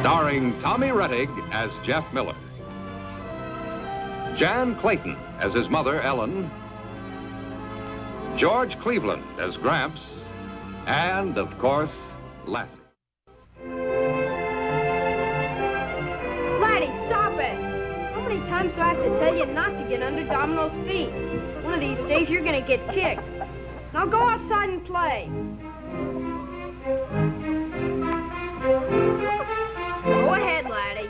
Starring Tommy Rettig as Jeff Miller, Jan Clayton as his mother, Ellen, George Cleveland as Gramps, and, of course, Lassie. Laddie, stop it! How many times do I have to tell you not to get under Domino's feet? One of these days, you're gonna get kicked. Now go outside and play. Go ahead, Laddie.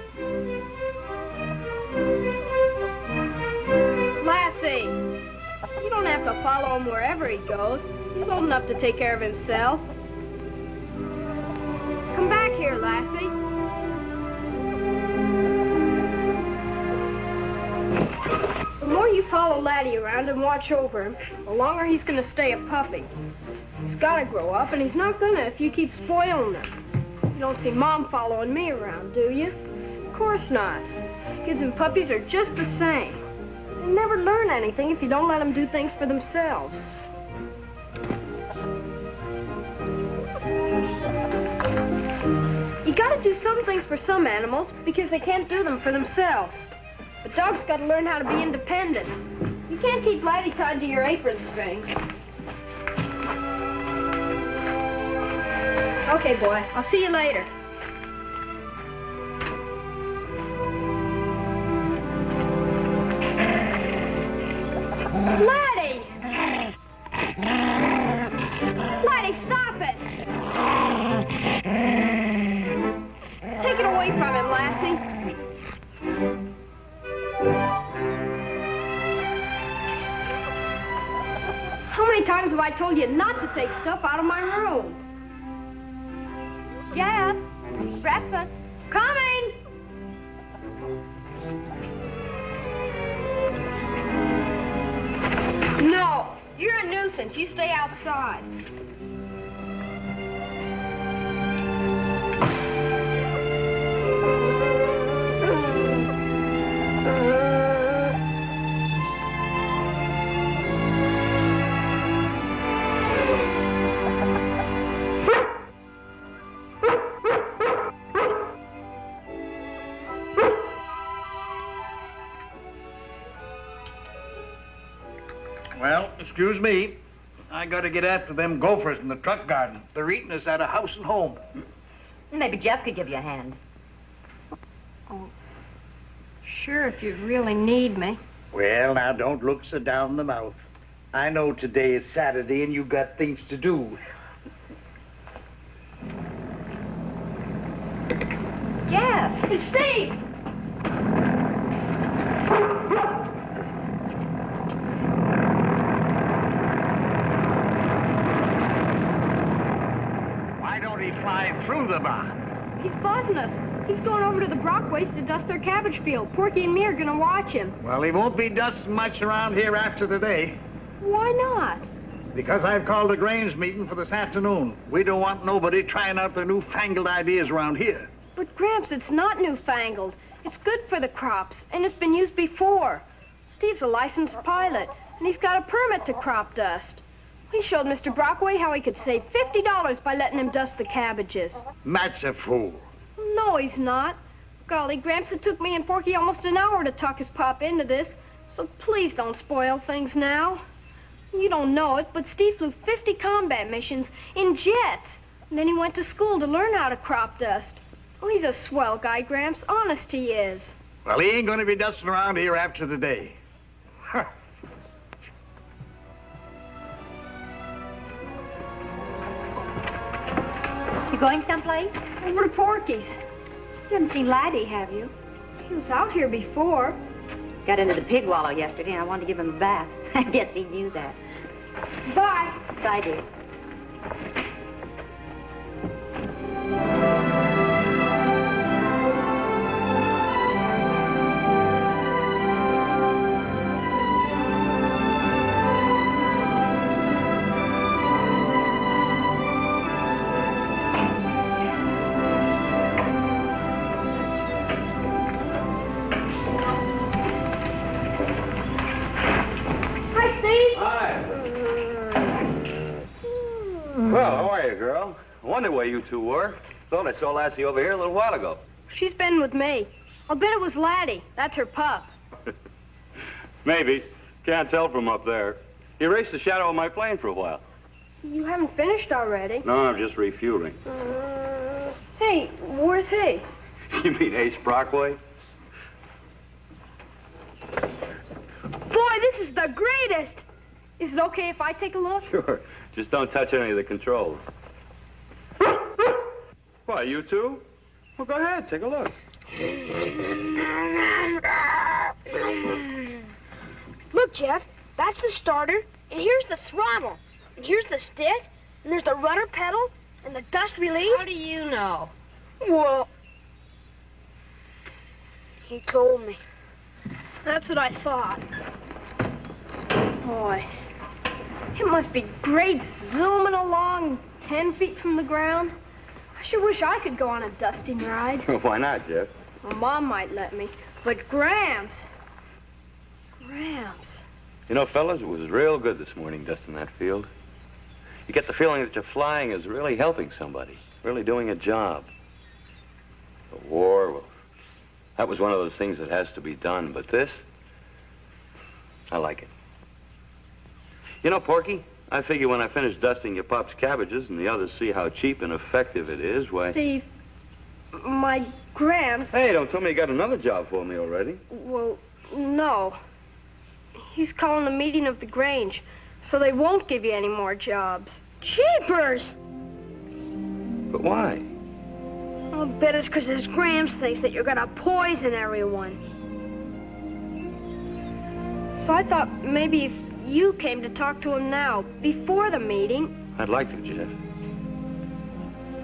Lassie, you don't have to follow him wherever he goes. He's old enough to take care of himself. Come back here, Lassie. The more you follow Laddie around and watch over him, the longer he's gonna stay a puppy. He's gotta grow up, and he's not gonna if you keep spoiling him. You don't see Mom following me around, do you? Of course not. Kids and puppies are just the same. They never learn anything if you don't let them do things for themselves. You gotta do some things for some animals because they can't do them for themselves. But dogs gotta learn how to be independent. You can't keep Laddie tied to your apron strings. Okay, boy. I'll see you later. Laddie! Laddie, stop it! Take it away from him, Lassie. How many times have I told you not to take stuff out of my room? Jeff, breakfast. Coming! No, you're a nuisance. You stay outside. Well, excuse me. I gotta get after them gophers in the truck garden. They're eating us out of house and home. Maybe Jeff could give you a hand. Oh, sure, if you really need me. Well, now, don't look so down the mouth. I know today is Saturday and you got things to do. Jeff! It's Steve! Why don't he fly through the barn? He's buzzing us. He's going over to the Brockways to dust their cabbage field. Porky and me are gonna watch him. Well, he won't be dusting much around here after today. Why not? Because I've called a Grange meeting for this afternoon. We don't want nobody trying out their newfangled ideas around here. But, Gramps, it's not newfangled. It's good for the crops, and it's been used before. Steve's a licensed pilot, and he's got a permit to crop dust. He showed Mr. Brockway how he could save $50 by letting him dust the cabbages. Matt's a fool. No, he's not. Golly, Gramps, it took me and Porky almost an hour to talk his pop into this, so please don't spoil things now. You don't know it, but Steve flew 50 combat missions in jets, and then he went to school to learn how to crop dust. Oh, he's a swell guy, Gramps. Honest he is. Well, he ain't gonna be dusting around here after today. Huh. You going someplace? Over to Porky's. You haven't seen Laddie, have you? He was out here before. Got into the pig wallow yesterday, and I wanted to give him a bath. I guess he knew that. Bye. Bye, dear. Well, how are you, girl? I wonder where you two were. Thought I saw Lassie over here a little while ago. She's been with me. I'll bet it was Laddie. That's her pup. Maybe. Can't tell from up there. He raced the shadow of my plane for a while. You haven't finished already. No, I'm just refueling. Hey, where's he? You mean Ace Brockway? Boy, this is the greatest. Is it okay if I take a look? Sure. Just don't touch any of the controls. Why, you too? Well, go ahead, take a look. Look, Jeff, that's the starter, and here's the throttle, and here's the stick, and there's the rudder pedal, and the dust release. How do you know? Well, he told me. That's what I thought. Boy, it must be great zooming along 10 feet from the ground. I sure wish I could go on a dusting ride. Why not, Jeff? Well, Mom might let me, but Gramps. You know, fellas, it was real good this morning dusting that field. You get the feeling that your flying is really helping somebody, really doing a job. The war, well, that was one of those things that has to be done, but this, I like it. You know, Porky, I figure when I finish dusting your pop's cabbages and the others see how cheap and effective it is, why... Steve, my Gramps... Hey, don't tell me you got another job for me already. Well, no. He's calling a meeting of the Grange, so they won't give you any more jobs. Jeepers! But why? I'll bet it's because his Gramps thinks that you're gonna poison everyone. So I thought maybe if you came to talk to him now, before the meeting... I'd like to, Jeff.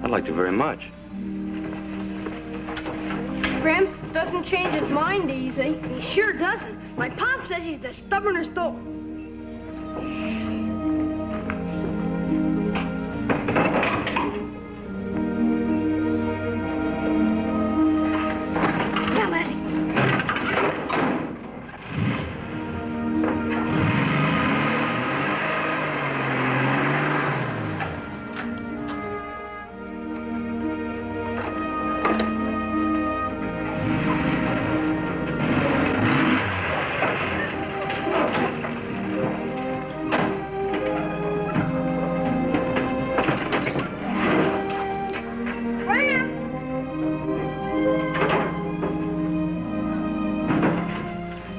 I'd like to very much. Gramps doesn't change his mind easy. He sure doesn't. My pop says he's the stubbornest though. Now, Lassie.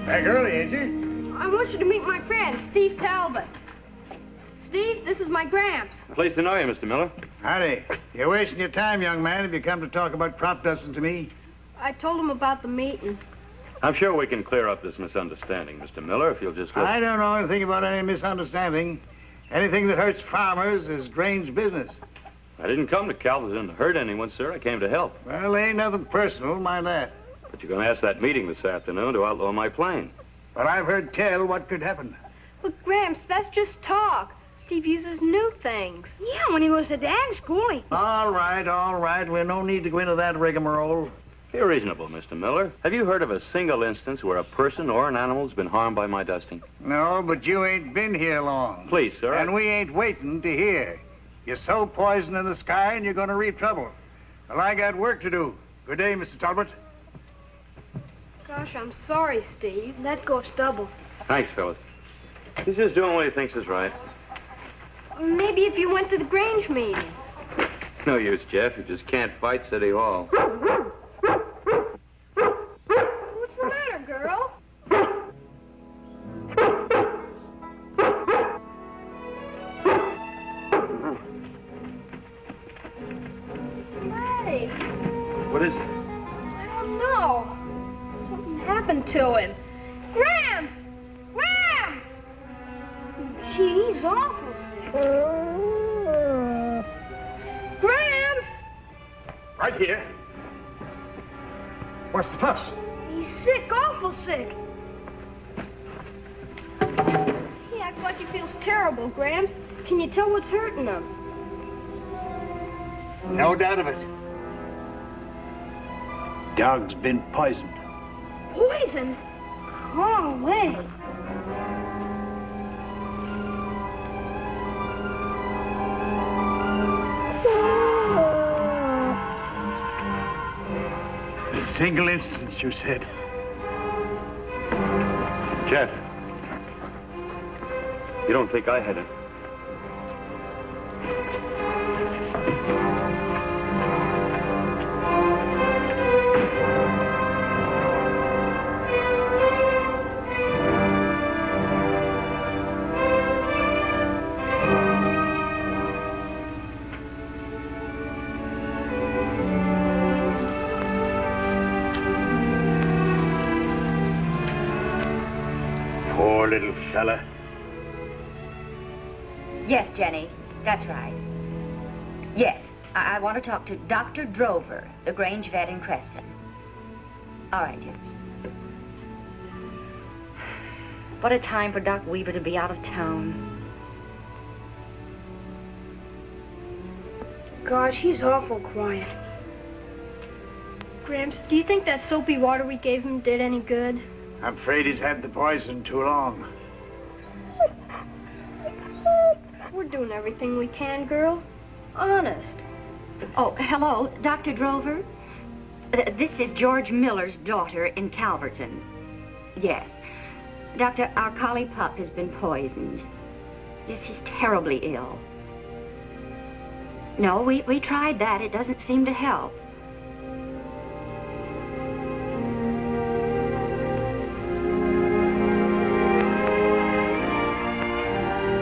Back early, ain't you? I want you to meet my friend, Steve Talbot. Steve, this is my Gramps. Pleased to know you, Mr. Miller. Howdy. You're wasting your time, young man, if you come to talk about crop dusting to me. I told him about the meeting. I'm sure we can clear up this misunderstanding, Mr. Miller, if you'll just look... I don't know anything about any misunderstanding. Anything that hurts farmers is Grange business. I didn't come to Calverton to hurt anyone, sir. I came to help. Well, ain't nothing personal, mind that. But you're going to ask that meeting this afternoon to outlaw my plane. But I've heard tell what could happen. But Gramps, that's just talk. Steve uses new things. Yeah, when he was at ag school, he... All right. We've no need to go into that rigmarole. Be reasonable, Mr. Miller. Have you heard of a single instance where a person or an animal's been harmed by my dusting? No, but you ain't been here long. Please, sir. And we ain't waiting to hear. You sow poison in the sky and you're going to reap trouble. Well, I got work to do. Good day, Mr. Talbot. Gosh, I'm sorry, Steve. Let go stubble. Thanks, fellas. He's just doing what he thinks is right. Maybe if you went to the Grange meeting. It's no use, Jeff. You just can't fight City Hall. What's the matter, girl? It's Laddie. What is it? I don't know. Something happened to him. Gramps! Gramps! Gee, he's awful sick. Gramps! Right here. What's the fuss? He's sick, awful sick. He acts like he feels terrible, Gramps. Can you tell what's hurting him? No doubt of it. Dog's been poisoned. Poison? Golly. A single instance, you said. Jeff, you don't think I had it? Poor little fella. Yes, Jenny, that's right. Yes, I want to talk to Dr. Drover, the Grange vet in Creston. All right, dear. What a time for Doc Weaver to be out of town. Gosh, he's awful quiet. Gramps, do you think that soapy water we gave him did any good? I'm afraid he's had the poison too long. We're doing everything we can, girl. Honest. Oh, hello, Dr. Drover. This is George Miller's daughter in Calverton. Yes. Doctor, our collie pup has been poisoned. Yes, he's terribly ill. No, we tried that. It doesn't seem to help.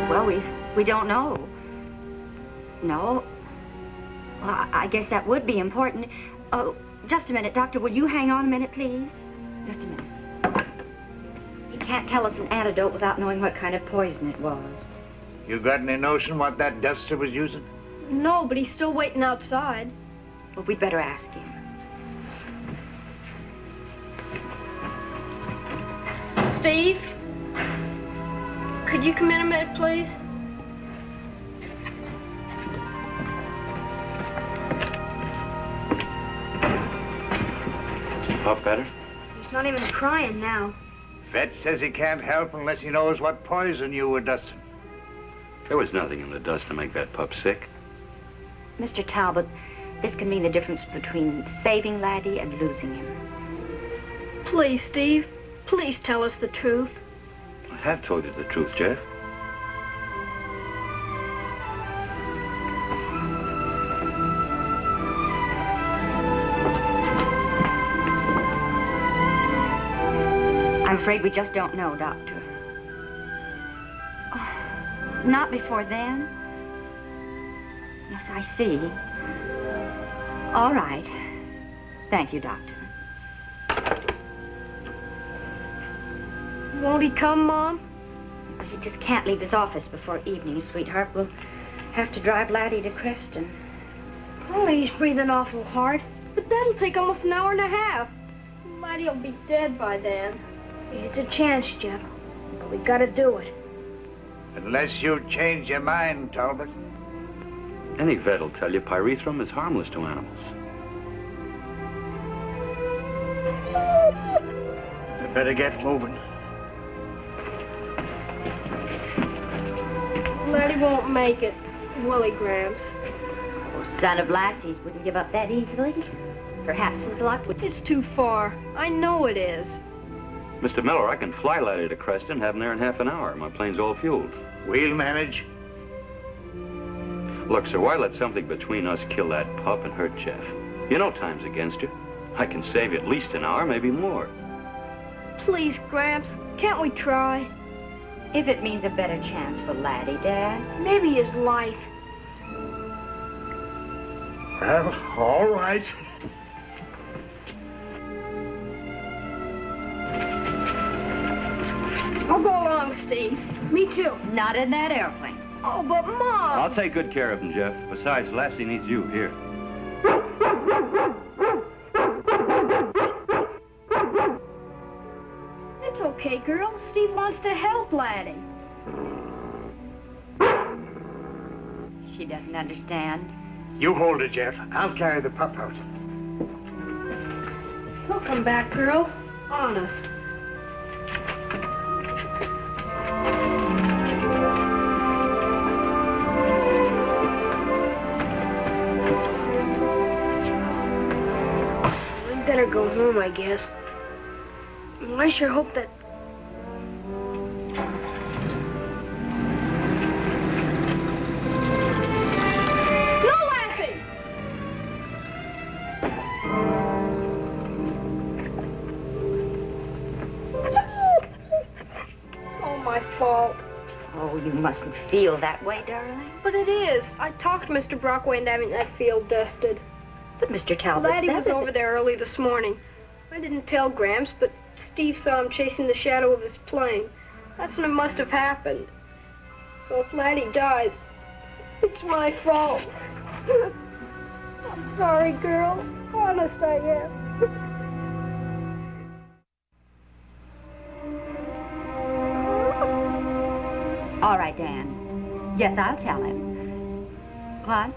Well, we don't know. No. Well, I guess that would be important. Oh, just a minute, Doctor. Will you hang on a minute, please? Just a minute. He can't tell us an antidote without knowing what kind of poison it was. You got any notion what that duster was using? No, but he's still waiting outside. Well, we'd better ask him. Steve? Could you come in a minute, please? Pup better? He's not even crying now. Vet says he can't help unless he knows what poison you were dusting. There was nothing in the dust to make that pup sick. Mr. Talbot, this can mean the difference between saving Laddie and losing him. Please, Steve. Please tell us the truth. I have told you the truth, Jeff. I'm afraid we just don't know, Doctor. Oh, not before then? Yes, I see. All right. Thank you, Doctor. Won't he come, Mom? He just can't leave his office before evening, sweetheart. We'll have to drive Laddie to Creston. Oh, he's breathing awful hard. But that'll take almost an hour and a half. Laddie'll be dead by then. It's a chance, Jeff. But we gotta do it. Unless you change your mind, Talbot. Any vet will tell you pyrethrum is harmless to animals. You better get moving. Laddie won't make it, will he, Gramps? Oh, son of Lassie's wouldn't give up that easily. Perhaps with luck would... It's too far. I know it is. Mr. Miller, I can fly Laddie to Creston, have him there in half an hour. My plane's all fueled. We'll manage. Look, sir, why let something between us kill that pup and hurt Jeff? You know time's against you. I can save you at least an hour, maybe more. Please, Gramps, can't we try? If it means a better chance for Laddie, Dad. Maybe his life. Well, all right. I'll go along, Steve. Me too. Not in that airplane. Oh, but Mom! I'll take good care of him, Jeff. Besides, Lassie needs you here. It's okay, girl. Steve wants to help Laddie. She doesn't understand. You hold it, Jeff. I'll carry the pup out. He'll come back, girl. Honest. We Better go home, I guess. I sure hope that... No, Lassie! It's all my fault. Oh, you mustn't feel that way, darling. But it is. I talked Mr. Brockway into having that field dusted. But Mr. Talbot Laddie said was that- over there early this morning. I didn't tell Gramps, but Steve saw him chasing the shadow of his plane. That's when it must have happened. So if Laddie dies, it's my fault. I'm sorry, girl. Honest, I am. All right, Dan. Yes, I'll tell him. What?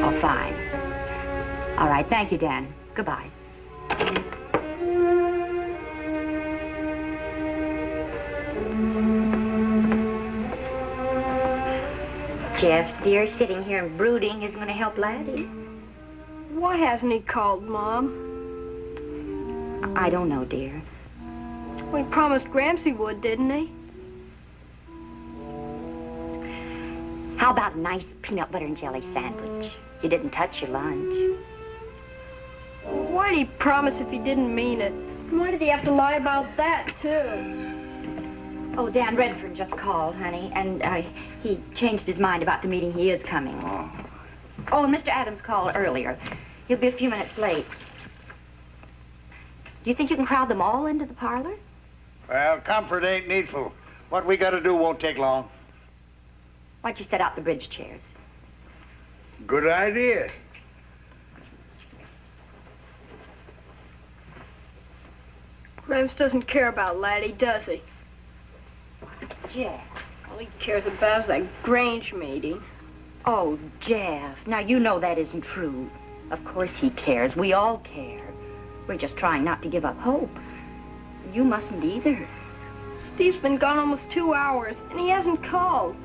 Oh, fine. All right, thank you, Dan. Goodbye. Jeff, dear, sitting here and brooding isn't going to help Laddie. Why hasn't he called, Mom? I don't know, dear. Well, he promised Gramps he would, didn't he? How about a nice peanut butter and jelly sandwich? You didn't touch your lunch. Why'd he promise if he didn't mean it? And why did he have to lie about that, too? Oh, Dan Redford just called, honey, and he changed his mind about the meeting. He is coming. Oh, and Mr. Adams called earlier. He'll be a few minutes late. Do you think you can crowd them all into the parlor? Well, comfort ain't needful. What we gotta do won't take long. Why don't you set out the bridge chairs? Good idea. Gramps doesn't care about Laddie, does he? Jeff. All he cares about is that Grange meeting. Oh, Jeff. Now, you know that isn't true. Of course he cares. We all care. We're just trying not to give up hope. You mustn't either. Steve's been gone almost 2 hours, and he hasn't called.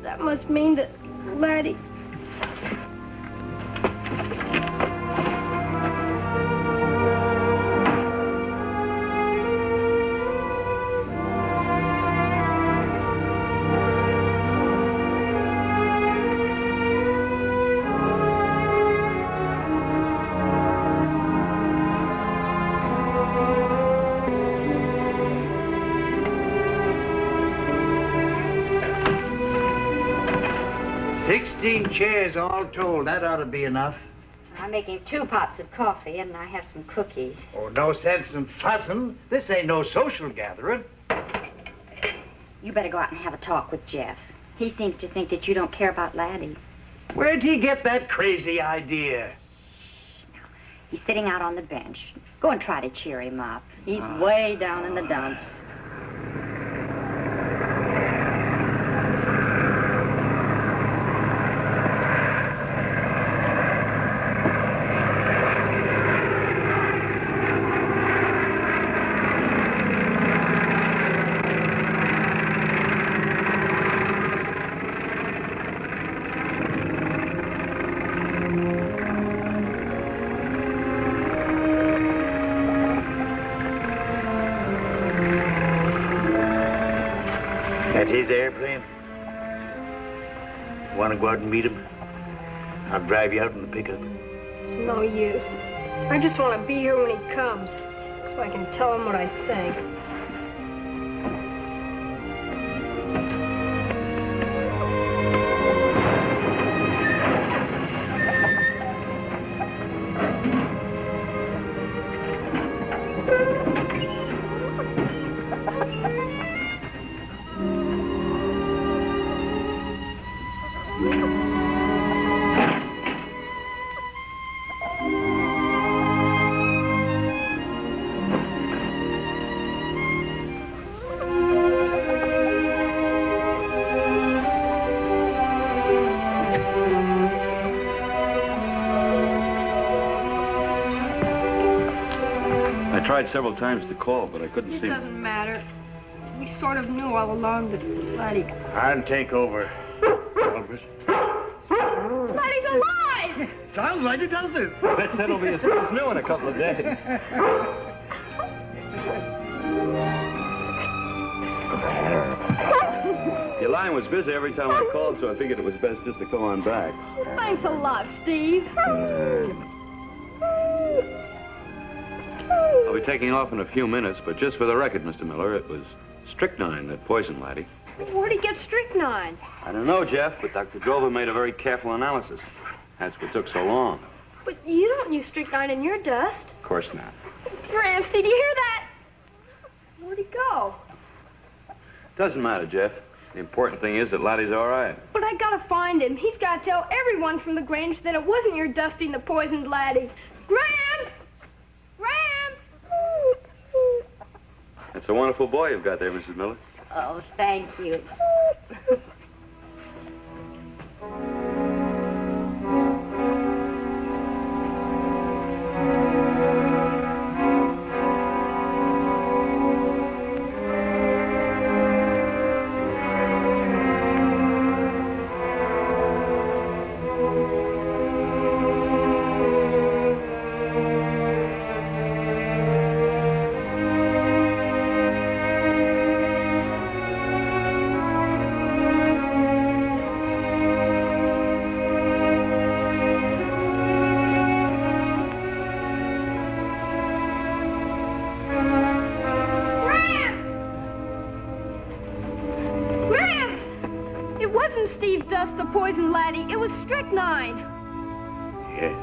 That must mean that Laddie... Chairs all told. That ought to be enough. I'm making 2 pots of coffee, and I have some cookies. Oh, no sense in fussing. This ain't no social gathering. You better go out and have a talk with Jeff. He seems to think that you don't care about Laddie. Where'd he get that crazy idea? He's sitting out on the bench. Go and try to cheer him up. He's way down in the dumps. His airplane. Want to go out and meet him? I'll drive you out in the pickup. It's no use. I just want to be here when he comes, so I can tell him what I think. I tried several times to call, but I couldn't It see. doesn't matter. We sort of knew all along that Laddie... I'll take over. Elvis. Laddie's alive! Sounds like it, doesn't it? That said it'll be as good as new in a couple of days. Your line was busy every time I called, so I figured it was best just to come on back. Thanks a lot, Steve. I'll be taking off in a few minutes, but just for the record, Mr. Miller, it was strychnine that poisoned Laddie. Where'd he get strychnine? I don't know, Jeff, but Dr. Drover made a very careful analysis. That's what took so long. But you don't use strychnine in your dust. Of course not. Gramps, did you hear that? Where'd he go? Doesn't matter, Jeff. The important thing is that Laddie's all right. But I gotta find him. He's gotta tell everyone from the Grange that it wasn't your dusting that poisoned Laddie. Gramps! Gramps! That's a wonderful boy you've got there, Mrs. Miller. Oh, thank you. It was strychnine. Yes,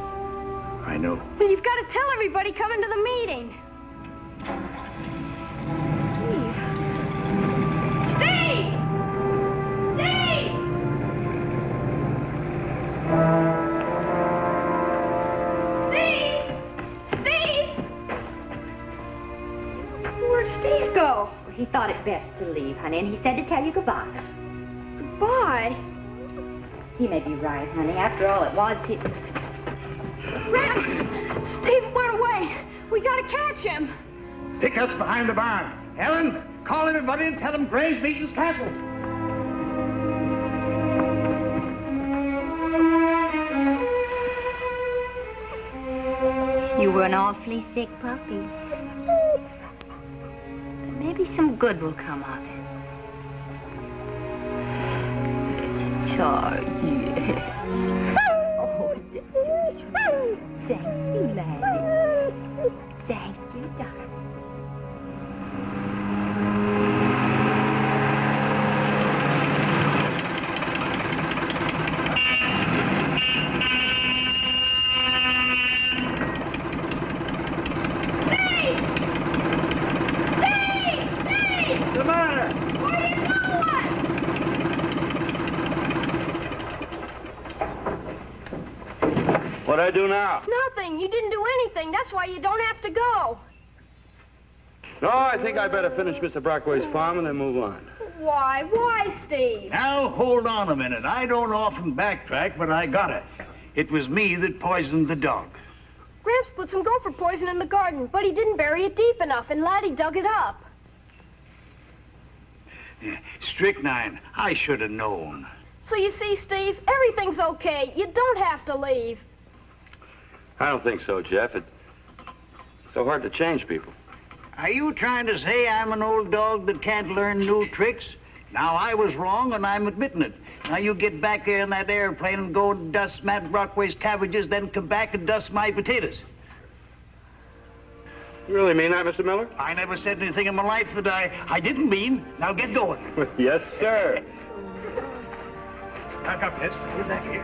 I know. Well, you've got to tell everybody coming to the meeting. Steve. Steve! Steve! Steve! Steve! Where'd Steve go? He thought it best to leave, honey, and he said to tell you goodbye. Goodbye? He may be right, honey. After all, it was he... Gramps! Steve went away. We gotta catch him. Pick us behind the barn. Ellen, call everybody and tell them Gray's meeting's canceled. You were an awfully sick puppy. But maybe some good will come of it. Charge, yes. Oh, that's so sweet. Thank you, Laddie. Thank you, darling. What'd I do now? Nothing. You didn't do anything. That's why you don't have to go. No, I think I better finish Mr. Brockway's farm and then move on. Why? Why, Steve? Now, hold on a minute. I don't often backtrack, but I got it. It was me that poisoned the dog. Gramps put some gopher poison in the garden, but he didn't bury it deep enough, and Laddie dug it up. Strychnine. I should have known. So you see, Steve, everything's okay. You don't have to leave. I don't think so, Jeff. It's so hard to change people. Are you trying to say I'm an old dog that can't learn new tricks? Now, I was wrong, and I'm admitting it. Now, you get back there in that airplane and go and dust Matt Brockway's cabbages, then come back and dust my potatoes. You really mean that, Mr. Miller? I never said anything in my life that I didn't mean. Now, get going. Yes, sir. Back up, Ted. Get back here.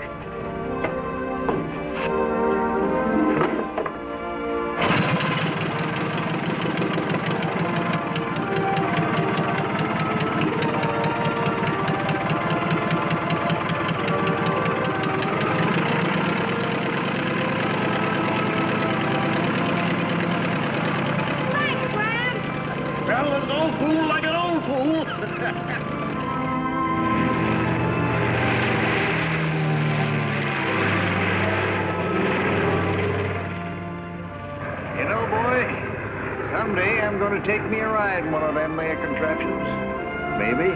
Someday I'm going to take me a ride in one of them there contraptions. Maybe.